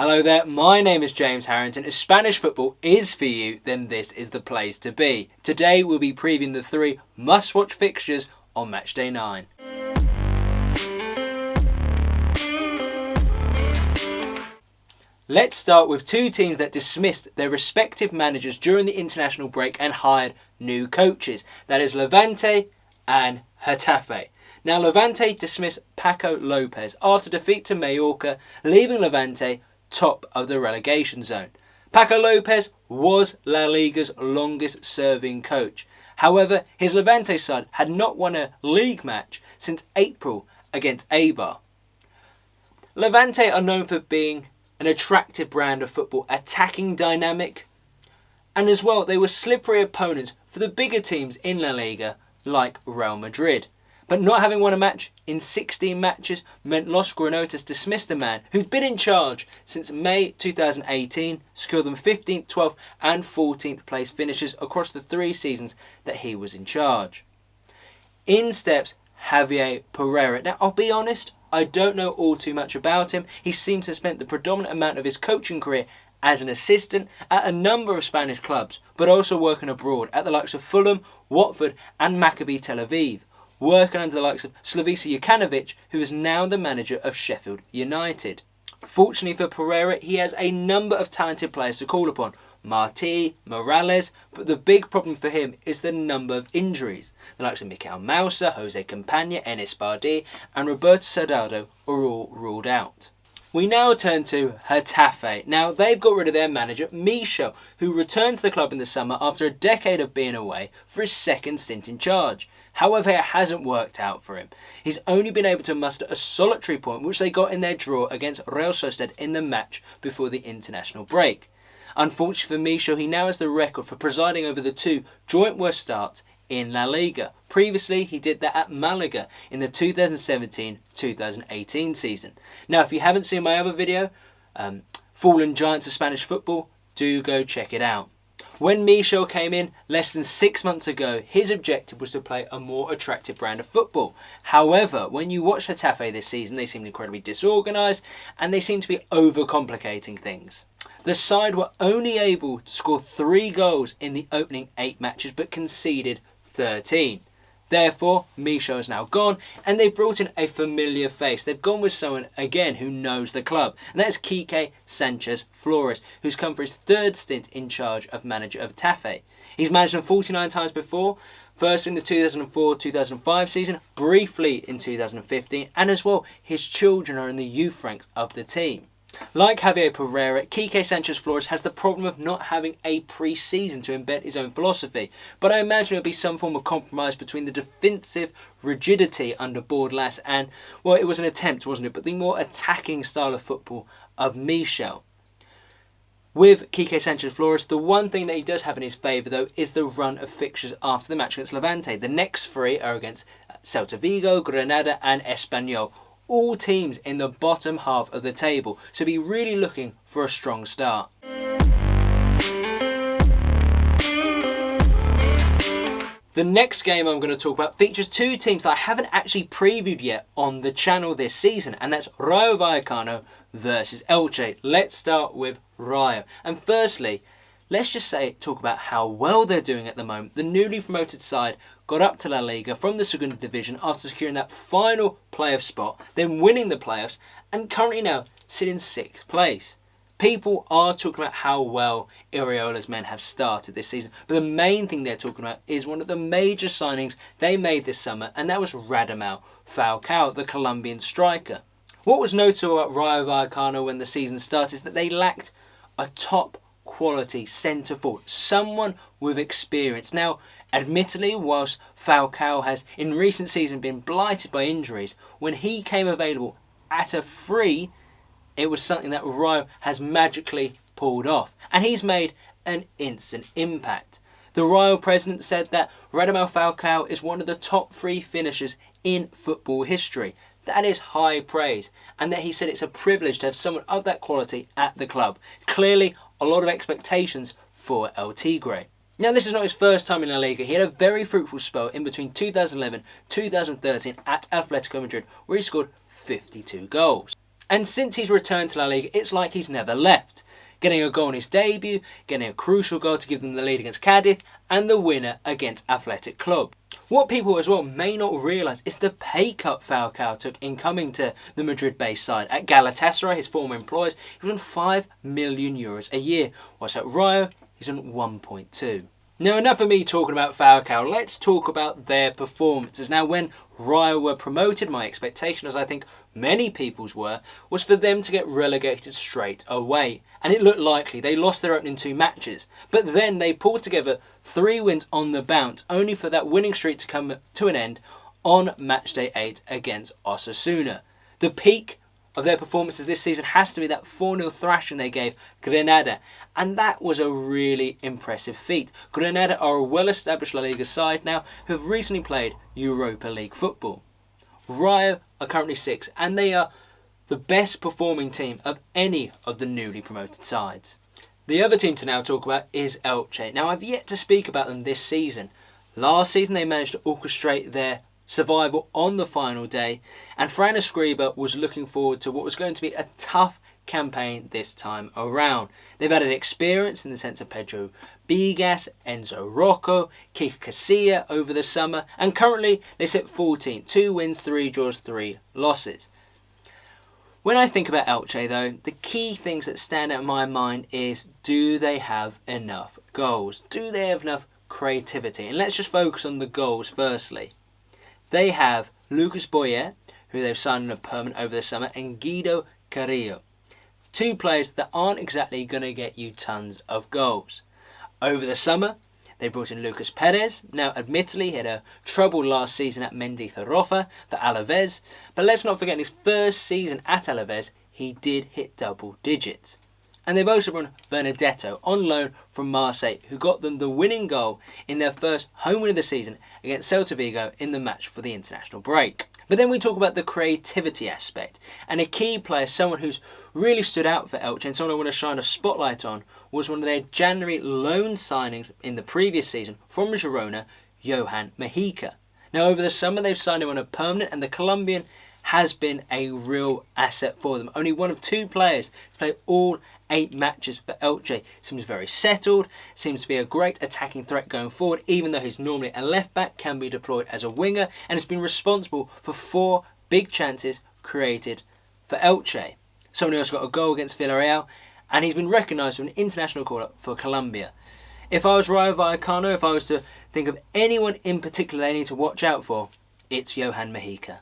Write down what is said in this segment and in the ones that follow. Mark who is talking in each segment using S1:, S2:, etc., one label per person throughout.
S1: Hello there, my name is James Harrington. If Spanish football is for you, then this is the place to be. Today we'll be previewing the 3 must-watch fixtures on Matchday 9. Let's start with 2 teams that dismissed their respective managers during the international break and hired new coaches. That is Levante and Getafe. Now Levante dismissed Paco Lopez after defeat to Mallorca, leaving Levante top of the relegation zone. Paco Lopez was La Liga's longest serving coach. However, his Levante side had not won a league match since April against Eibar. Levante are known for being an attractive brand of football, attacking dynamic, and as well they were slippery opponents for the bigger teams in La Liga like Real Madrid. But not having won a match in 16 matches meant Los Granotas dismissed a man who'd been in charge since May 2018, secured them 15th, 12th and 14th place finishes across the 3 seasons that he was in charge. In steps Javier Pereira. Now I'll be honest, I don't know all too much about him. He seems to have spent the predominant amount of his coaching career as an assistant at a number of Spanish clubs, but also working abroad at the likes of Fulham, Watford and Maccabi Tel Aviv, working under the likes of Slavica Jokanovic, who is now the manager of Sheffield United. Fortunately for Pereira, he has a number of talented players to call upon. Martí, Morales, but the big problem for him is the number of injuries. The likes of Mikel Moussa, Jose Campaña, Enis Bardí and Roberto Soldado are all ruled out. We now turn to Getafe. Now they've got rid of their manager Michel, who returned to the club in the summer after a decade of being away for his second stint in charge. However, it hasn't worked out for him. He's only been able to muster a solitary point, which they got in their draw against Real Sociedad in the match before the international break. Unfortunately for Michel, he now has the record for presiding over the 2 joint worst starts in La Liga. Previously, he did that at Malaga in the 2017-2018 season. Now, if you haven't seen my other video, Fallen Giants of Spanish Football, do go check it out. When Michel came in less than 6 months ago, his objective was to play a more attractive brand of football. However, when you watch Getafe this season, they seem incredibly disorganised and they seem to be overcomplicating things. The side were only able to score 3 goals in the opening 8 matches but conceded 13. Therefore, Michel is now gone and they brought in a familiar face. They've gone with someone, again, who knows the club. And that is Quique Sanchez Flores, who's come for his 3rd stint in charge of manager of Getafe. He's managed them 49 times before, first in the 2004-2005 season, briefly in 2015, and as well, his children are in the youth ranks of the team. Like Javier Pereira, Quique Sanchez Flores has the problem of not having a pre-season to embed his own philosophy, but I imagine it'll be some form of compromise between the defensive rigidity under Bordalas and, well, it was an attempt, wasn't it, but the more attacking style of football of Michel. With Quique Sanchez Flores, the one thing that he does have in his favour, though, is the run of fixtures after the match against Levante. The next 3 are against Celta Vigo, Granada and Espanyol. All teams in the bottom half of the table, so be really looking for a strong start. The next game I'm going to talk about features 2 teams that I haven't actually previewed yet on the channel this season, and that's Rayo Vallecano versus Elche. Let's start with Rayo. And firstly, let's just talk about how well they're doing at the moment. The newly promoted side got up to La Liga from the Segunda Division after securing that final playoff spot, then winning the playoffs, and currently now sit in 6th place. People are talking about how well Iriola's men have started this season, but the main thing they're talking about is one of the major signings they made this summer, and that was Radamel Falcao, the Colombian striker. What was notable about Rayo Vallecano when the season started is that they lacked a top quality centre forward, someone with experience. Now, admittedly, whilst Falcao has in recent seasons been blighted by injuries, when he came available at a free, it was something that Rayo has magically pulled off, and he's made an instant impact. The Rayo president said that Radamel Falcao is one of the top 3 finishers in football history. That is high praise, and that he said it's a privilege to have someone of that quality at the club. Clearly, a lot of expectations for El Tigre. Now, this is not his first time in La Liga. He had a very fruitful spell in between 2011-2013 at Atletico Madrid, where he scored 52 goals. And since he's returned to La Liga, it's like he's never left. Getting a goal in his debut, getting a crucial goal to give them the lead against Cadiz, and the winner against Athletic Club. What people as well may not realise is the pay cut Falcao took in coming to the Madrid-based side. At Galatasaray, his former employers, he was on €5 million a year, whilst at Rayo, he's on 1.2. Now, enough of me talking about Falcao, let's talk about their performances. Now, when Rayo were promoted, my expectation, as I think many people's were, was for them to get relegated straight away. And it looked likely. They lost their opening 2 matches. But then they pulled together 3 wins on the bounce, only for that winning streak to come to an end on Matchday 8 against Osasuna. The peak of their performances this season has to be that 4-0 thrashing they gave Granada, and that was a really impressive feat. Granada are a well-established La Liga side now who have recently played Europa League football. Rayo are currently 6th, and they are the best performing team of any of the newly promoted sides. The other team to now talk about is Elche. Now, I've yet to speak about them this season. Last season they managed to orchestrate their survival on the final day, and Fran Escribá was looking forward to what was going to be a tough campaign this time around. They've added experience in the sense of Pedro Bigas, Enzo Rocco, Kike Casilla over the summer, and currently they sit 14th, 2 wins, 3 draws, 3 losses. When I think about Elche though, the key things that stand out in my mind is, do they have enough goals? Do they have enough creativity? And let's just focus on the goals firstly. They have Lucas Boyer, who they've signed on a permanent over the summer, and Guido Carrillo. 2 players that aren't exactly going to get you tons of goals. Over the summer, they brought in Lucas Perez. Now, admittedly, he had a trouble last season at Mendizorroza for Alaves, but let's not forget in his first season at Alaves, he did hit double digits. And they've also brought Benedetto on loan from Marseille, who got them the winning goal in their first home win of the season against Celta Vigo in the match for the international break. But then we talk about the creativity aspect, and a key player, someone who's really stood out for Elche and someone I want to shine a spotlight on, was one of their January loan signings in the previous season from Girona, Johan Mejica. Now, over the summer they've signed him on a permanent, and the Colombian has been a real asset for them. Only one of 2 players to play all 8 matches for Elche. Seems very settled, seems to be a great attacking threat going forward, even though he's normally a left back, can be deployed as a winger, and has been responsible for 4 big chances created for Elche. Someone else got a goal against Villarreal, and he's been recognised with an international call-up for Colombia. If I was Rayo Vallecano, if I was to think of anyone in particular they need to watch out for, it's Johan Mejica.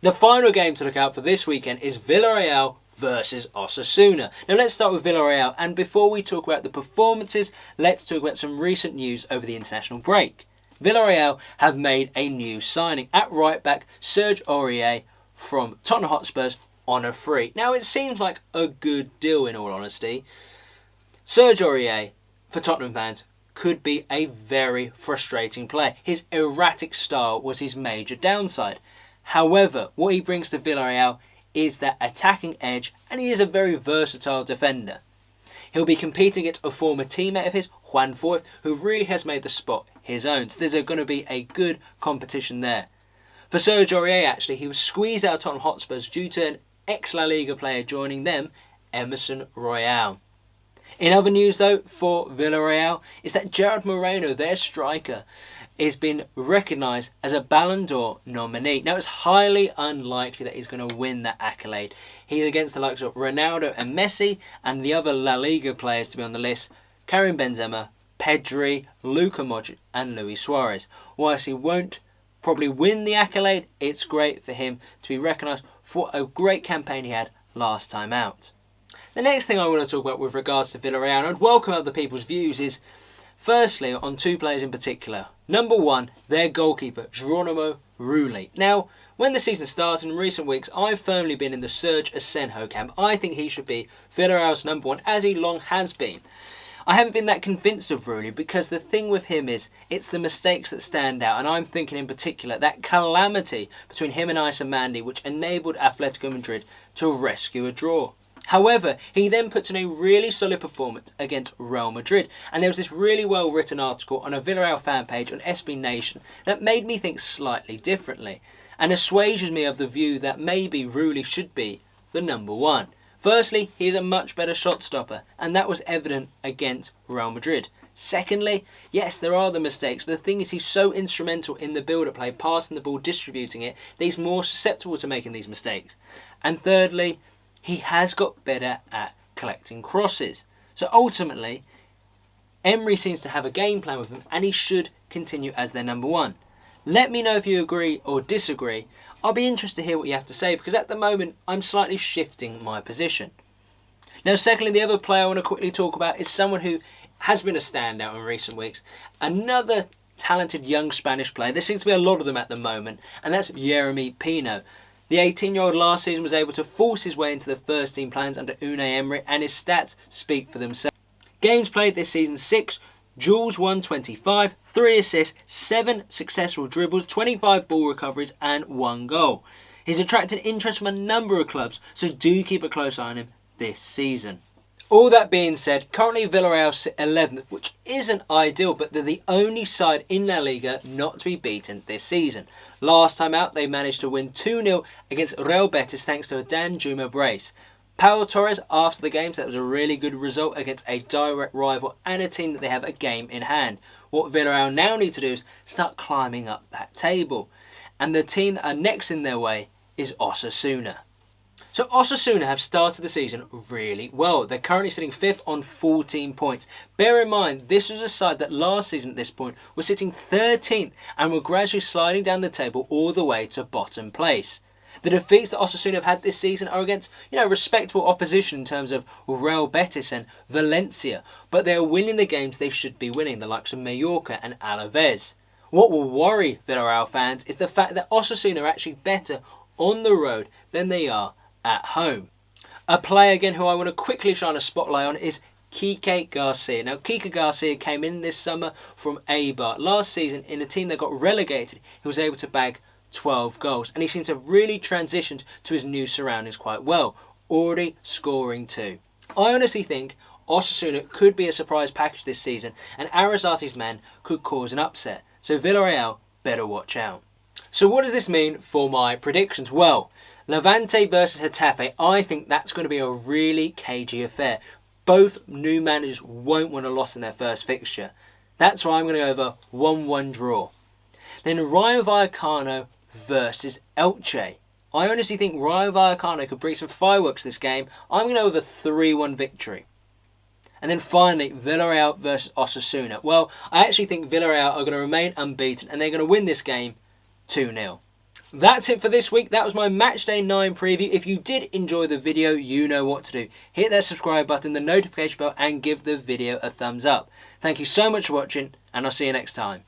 S1: The final game to look out for this weekend is Villarreal versus Osasuna. Now let's start with Villarreal, and before we talk about the performances, let's talk about some recent news over the international break. Villarreal have made a new signing at right back, Serge Aurier from Tottenham Hotspurs on a free. Now it seems like a good deal in all honesty. Serge Aurier, for Tottenham fans, could be a very frustrating player. His erratic style was his major downside. However, what he brings to Villarreal is that attacking edge, and he is a very versatile defender. He'll be competing against a former teammate of his, Juan Foyth, who really has made the spot his own. So there's going to be a good competition there. For Serge Aurier, actually, he was squeezed out of Tottenham Hotspurs due to an ex-La Liga player joining them, Emerson Royal. In other news, though, for Villarreal, is that Gerard Moreno, their striker, has been recognised as a Ballon d'Or nominee. Now, it's highly unlikely that he's going to win that accolade. He's against the likes of Ronaldo and Messi, and the other La Liga players to be on the list, Karim Benzema, Pedri, Luka Modric and Luis Suarez. Whilst he won't probably win the accolade, it's great for him to be recognised for a great campaign he had last time out. The next thing I want to talk about with regards to Villarreal, and I'd welcome other people's views, is firstly on 2 players in particular. Number 1, their goalkeeper, Geronimo Rulli. Now, when the season started in recent weeks, I've firmly been in the Serge Asenjo camp. I think he should be Villarreal's number 1, as he long has been. I haven't been that convinced of Rulli because the thing with him is it's the mistakes that stand out, and I'm thinking in particular that calamity between him and Issa Mandi which enabled Atletico Madrid to rescue a draw. However, he then puts in a really solid performance against Real Madrid, and there was this really well written article on a Villarreal fan page on SB Nation that made me think slightly differently, and assuages me of the view that maybe Rulli should be the number one. Firstly, he is a much better shot stopper, and that was evident against Real Madrid. Secondly, yes, there are the mistakes, but the thing is he's so instrumental in the build-up play, passing the ball, distributing it, that he's more susceptible to making these mistakes. And thirdly, he has got better at collecting crosses. So ultimately, Emry seems to have a game plan with him, and he should continue as their number one. Let me know if you agree or disagree. I'll be interested to hear what you have to say, because at the moment I'm slightly shifting my position. Now secondly, the other player I want to quickly talk about is someone who has been a standout in recent weeks. Another talented young Spanish player. There seems to be a lot of them at the moment, and that's Yeremy Pino. The 18-year-old last season was able to force his way into the first team plans under Unai Emry, and his stats speak for themselves. Games played this season: 6, duels won 25, 3 assists, 7 successful dribbles, 25 ball recoveries and 1 goal. He's attracted interest from a number of clubs, so do keep a close eye on him this season. All that being said, currently Villarreal sit 11th, which isn't ideal, but they're the only side in La Liga not to be beaten this season. Last time out, they managed to win 2-0 against Real Betis thanks to a Dan Juma brace. Pau Torres, after the game, said that was a really good result against a direct rival and a team that they have a game in hand. What Villarreal now need to do is start climbing up that table. And the team that are next in their way is Osasuna. So Osasuna have started the season really well. They're currently sitting 5th on 14 points. Bear in mind, this was a side that last season at this point was sitting 13th and were gradually sliding down the table all the way to bottom place. The defeats that Osasuna have had this season are against, respectable opposition in terms of Real Betis and Valencia, but they are winning the games they should be winning, the likes of Mallorca and Alaves. What will worry Villarreal fans is the fact that Osasuna are actually better on the road than they are at home. A player again who I want to quickly shine a spotlight on is Kike Garcia. Now, Kike Garcia came in this summer from Eibar. Last season, in a team that got relegated, he was able to bag 12 goals, and he seems to have really transitioned to his new surroundings quite well, already scoring 2. I honestly think Osasuna could be a surprise package this season, and Arrisate's men could cause an upset, so Villarreal better watch out. So what does this mean for my predictions? Well, Levante versus Getafe, I think that's going to be a really cagey affair. Both new managers won't want a loss in their first fixture. That's why I'm going to go over 1-1 draw. Then Rayo Vallecano versus Elche. I honestly think Rayo Vallecano could bring some fireworks this game. I'm going to go over 3-1 victory. And then finally, Villarreal versus Osasuna. Well, I actually think Villarreal are going to remain unbeaten and they're going to win this game 2-0. That's it for this week. That was my Matchday 9 preview. If you did enjoy the video, you know what to do. Hit that subscribe button, the notification bell, and give the video a thumbs up. Thank you so much for watching, and I'll see you next time.